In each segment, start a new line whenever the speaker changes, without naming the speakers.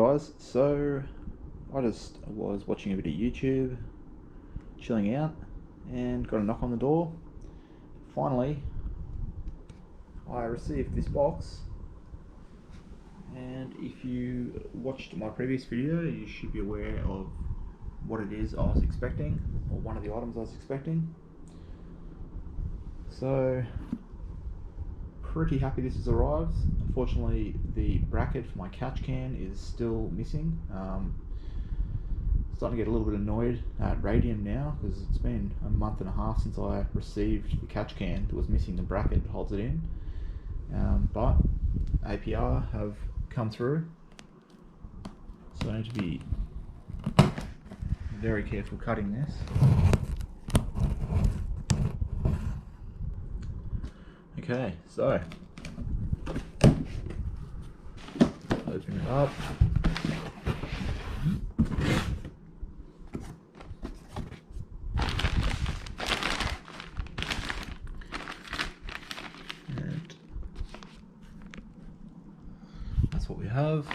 guys, so I just was watching a bit of YouTube, chilling out, and got a knock on the door. Finally, I received this box, and if you watched my previous video, you should be aware of what it is I was expecting, or one of the items I was expecting. So, pretty happy this has arrived. Unfortunately, the bracket for my catch can is still missing. Starting to get a little bit annoyed at Radium now, because it's been a month and a half since I received the catch can that was missing the bracket that holds it in. But APR have come through, so I need to be very careful cutting this. Okay, so open it up. And that's what we have.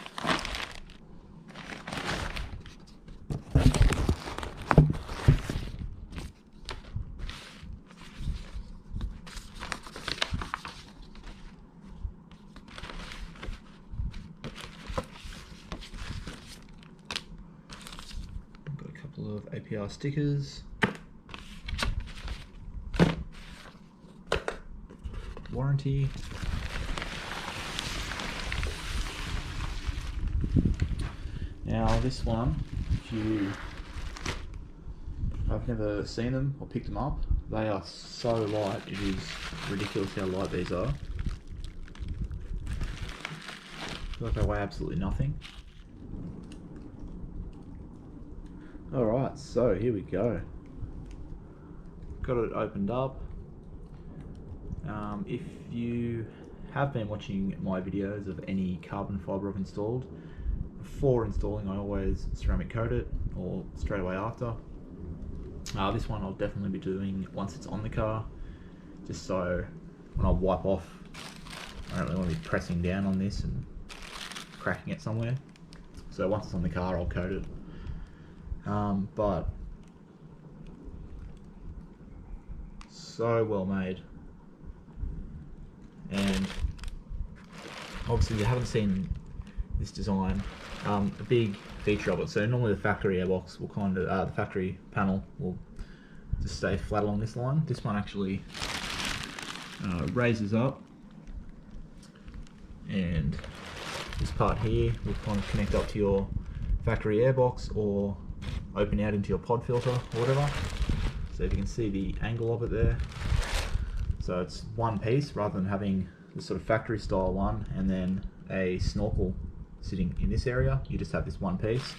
Of Apr stickers, warranty, now this one, I've never seen them or picked them up, they are so light, it is ridiculous how light these are. I feel like they weigh absolutely nothing. Alright, so here we go. Got it opened up. If you have been watching my videos of any carbon fibre I've installed, before installing I always ceramic coat it, or straight away after. This one I'll definitely be doing once it's on the car, just so when I wipe off, I don't really want to be pressing down on this and cracking it somewhere. So once it's on the car I'll coat it. But so well made, and obviously if you haven't seen this design, a big feature of it, so normally the factory airbox will kind of, the factory panel will just stay flat along this line. This one actually raises up, and this part here will kind of connect up to your factory airbox or open out into your pod filter or whatever. So if you can see the angle of it there, so it's one piece rather than having the sort of factory style one and then a snorkel sitting in this area. You just have this one piece.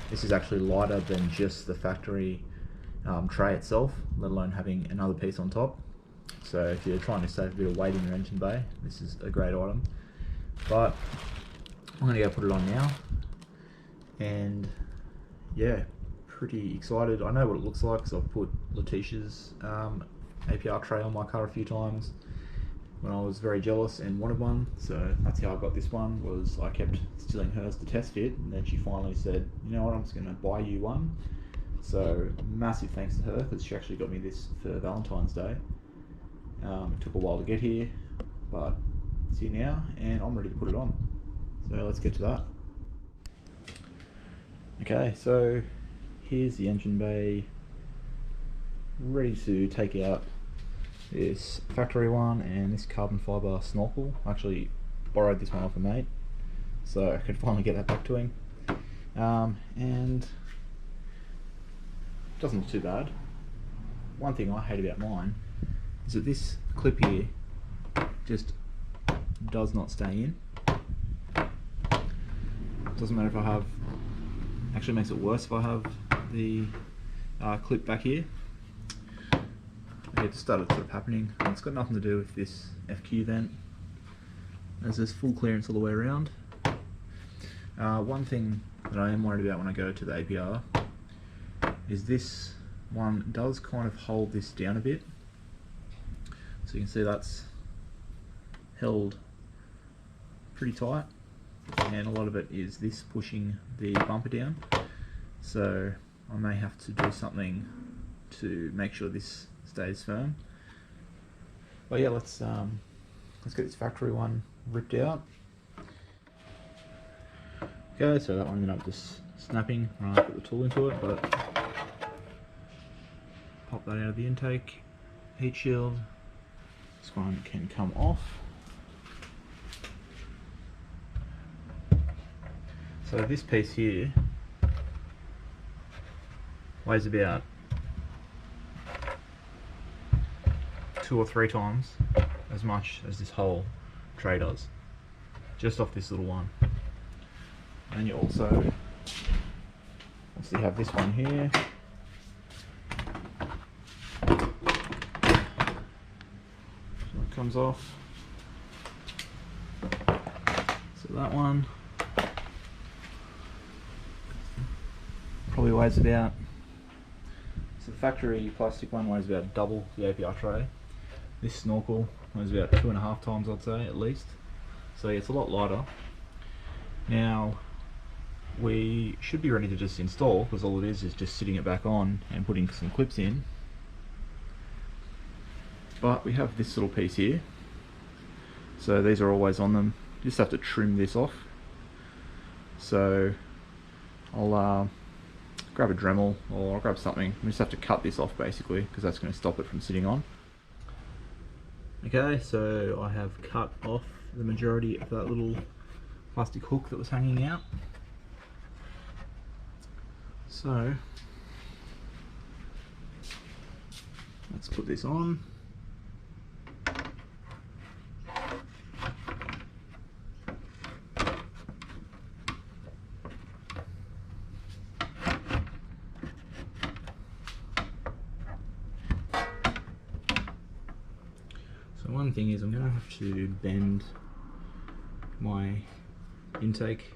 This is actually lighter than just the factory tray itself, let alone having another piece on top. So if you're trying to save a bit of weight in your engine bay, this is a great item. But I'm going to go put it on now, and yeah, pretty excited. I know what it looks like because I've put Letitia's APR tray on my car a few times when I was very jealous and wanted one. So that's how I got this one, was I kept stealing hers to test fit, and then she finally said, you know what, I'm just going to buy you one. So massive thanks to her, because she actually got me this for Valentine's Day. It took a while to get here, but it's here now and I'm ready to put it on. So let's get to that. Okay, so here's the engine bay, ready to take out this factory one and this carbon fibre snorkel. I actually borrowed this one off a mate, so I could finally get that back to him. And it doesn't look too bad. One thing I hate about mine is that this clip here just does not stay in. Doesn't matter if I have, actually makes it worse if I have the clip back here. It started sort of happening, and it's got nothing to do with this FQ vent, as there's full clearance all the way around. One thing that I am worried about when I go to the APR is this one does kind of hold this down a bit. So you can see that's held pretty tight. and a lot of it is this pushing the bumper down, so I may have to do something to make sure this stays firm. But yeah, let's get this factory one ripped out. Okay, so that one ended up just snapping when I put the tool into it, but pop that out of the intake, heat shield. This one can come off. So this piece here weighs about 2 or 3 times as much as this whole tray does, just off this little one. And you also obviously have this one here. So it comes off. So that one probably weighs about, so the factory plastic one weighs about double the APR tray. This snorkel weighs about 2.5 times, I'd say, at least. So it's a lot lighter. Now we should be ready to just install, because all it is just sitting it back on and putting some clips in. But we have this little piece here, so these are always on them. You just have to trim this off. So I'll grab a Dremel, or I'll grab something. We just have to cut this off basically, because that's going to stop it from sitting on. Okay, so I have cut off the majority of that little plastic hook that was hanging out. So let's put this on. So one thing is I'm going to have to bend my intake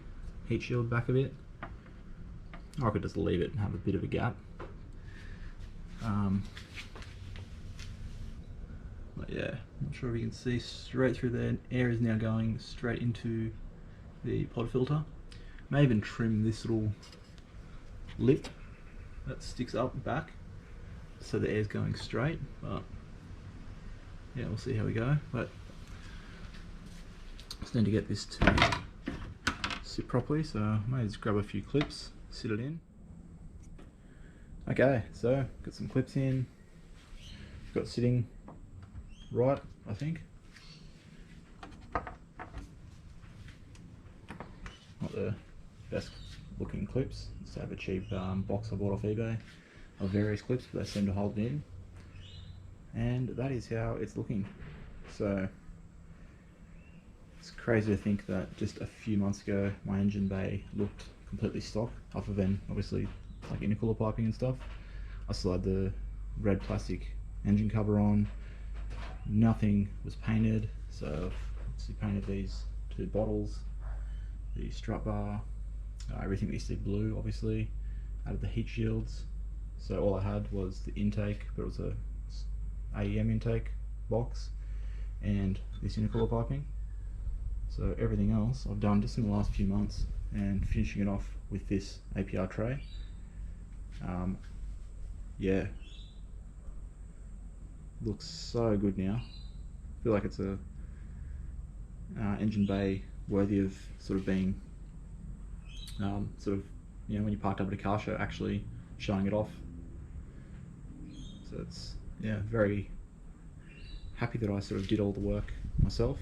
heat shield back a bit. Or I could just leave it and have a bit of a gap. But yeah, I'm not sure if you can see straight through there. Air is now going straight into the pod filter. May even trim this little lip that sticks up back so the air's going straight, but yeah, we'll see how we go. But just need to get this to sit properly, so I may just grab a few clips, sit it in. Okay, so got some clips in, got it sitting right, I think. Not the best looking clips, just have a cheap box I bought off eBay of various clips, but they seem to hold it in. And that is how it's looking. So it's crazy to think that just a few months ago my engine bay looked completely stock, other than obviously like intercooler piping and stuff. I still had the red plastic engine cover on, nothing was painted, so I've obviously painted these 2 bottles, the strut bar, everything we see blue obviously, added the heat shields. So all I had was the intake, but it was a AEM intake box and this intercooler piping. So everything else I've done just in the last few months, and finishing it off with this APR tray. Yeah, looks so good now. I feel like it's a engine bay worthy of sort of being sort of, you know, when you parked up at a car show, actually showing it off. So it's, yeah, very happy that I sort of did all the work myself.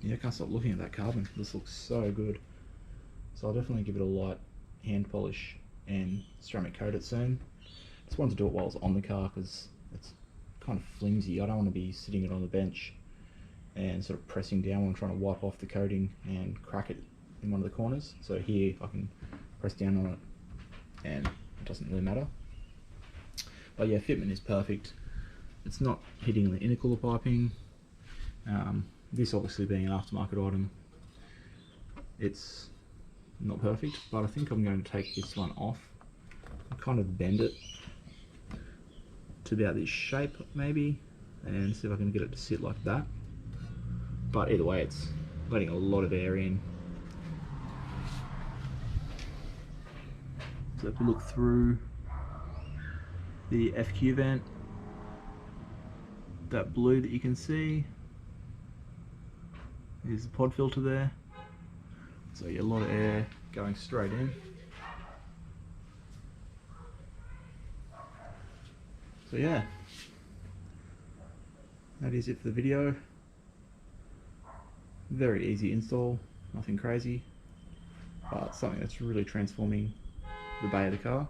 Yeah, I can't stop looking at that carbon. This looks so good. So I'll definitely give it a light hand polish and ceramic coat it soon. Just wanted to do it while it's on the car because it's kind of flimsy. I don't want to be sitting it on the bench and sort of pressing down when I'm trying to wipe off the coating and crack it in one of the corners. So here I can press down on it and it doesn't really matter. But yeah, fitment is perfect. It's not hitting the intercooler piping. This obviously being an aftermarket item, it's not perfect, but I think I'm going to take this one off and kind of bend it to about this shape maybe, and see if I can get it to sit like that. but either way it's letting a lot of air in. So if we look through the FQ vent, that blue that you can see is the pod filter there. So you get a lot of air going straight in. So yeah, that is it for the video. Very easy install, nothing crazy, but something that's really transforming the bay of the car.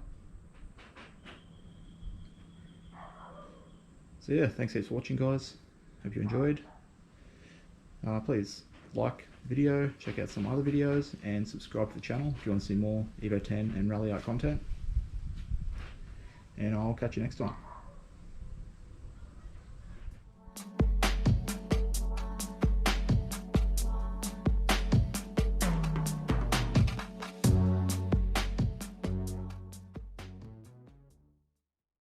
So yeah, thanks heaps for watching, guys. Hope you enjoyed. Please like the video, check out some other videos, and subscribe to the channel if you want to see more Evo 10 and Rally Art content. And I'll catch you next time.